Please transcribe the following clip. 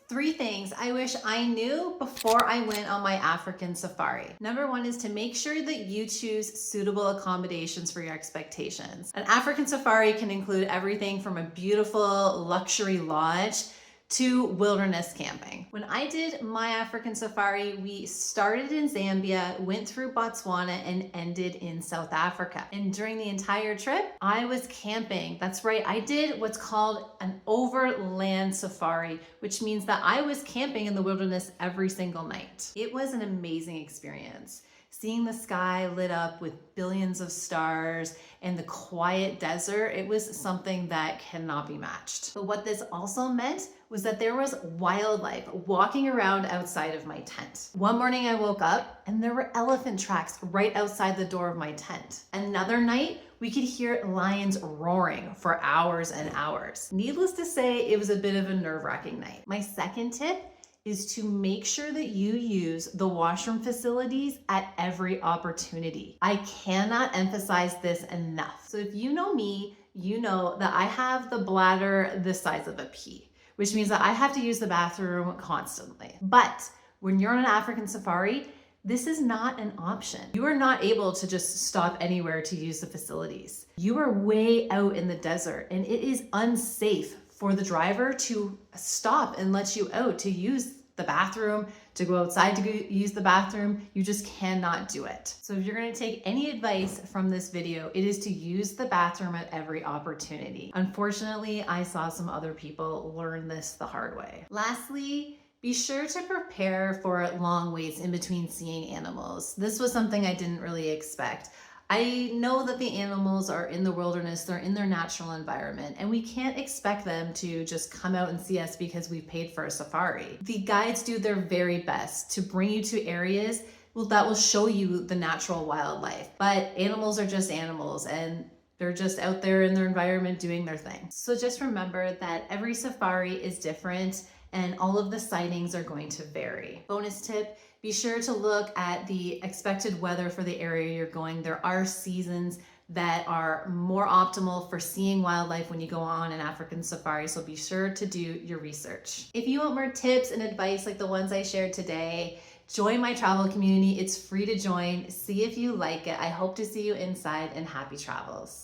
3 things I wish I knew before I went on my African safari. Number 1 is to make sure that you choose suitable accommodations for your expectations. An African safari can include everything from a beautiful luxury lodge to wilderness camping. When I did my African safari, we started in Zambia, went through Botswana, and ended in South Africa. And during the entire trip, I was camping. That's right, I did what's called an overland safari, which means that I was camping in the wilderness every single night. It was an amazing experience. Seeing the sky lit up with billions of stars and the quiet desert, it was something that cannot be matched. But what this also meant was that there was wildlife walking around outside of my tent. One morning I woke up and there were elephant tracks right outside the door of my tent. Another night, we could hear lions roaring for hours and hours. Needless to say, it was a bit of a nerve-wracking night. My second tip is to make sure that you use the washroom facilities at every opportunity. I cannot emphasize this enough. So if you know me, you know that I have the bladder the size of a pea, which means that I have to use the bathroom constantly. But when you're on an African safari, this is not an option. You are not able to just stop anywhere to use the facilities. You are way out in the desert and it is unsafe for the driver to stop and let you out to use the bathroom, to go outside to go use the bathroom. You just cannot do it. So if you're gonna take any advice from this video, it is to use the bathroom at every opportunity. Unfortunately, I saw some other people learn this the hard way. Lastly, be sure to prepare for long waits in between seeing animals. This was something I didn't really expect. I know that the animals are in the wilderness, they're in their natural environment, and we can't expect them to just come out and see us because we've paid for a safari. The guides do their very best to bring you to areas that will show you the natural wildlife. But animals are just animals and they're just out there in their environment doing their thing. So just remember that every safari is different and all of the sightings are going to vary. Bonus tip, be sure to look at the expected weather for the area you're going. There are seasons that are more optimal for seeing wildlife when you go on an African safari, so be sure to do your research. If you want more tips and advice like the ones I shared today, join my travel community. It's free to join. See if you like it. I hope to see you inside, and happy travels.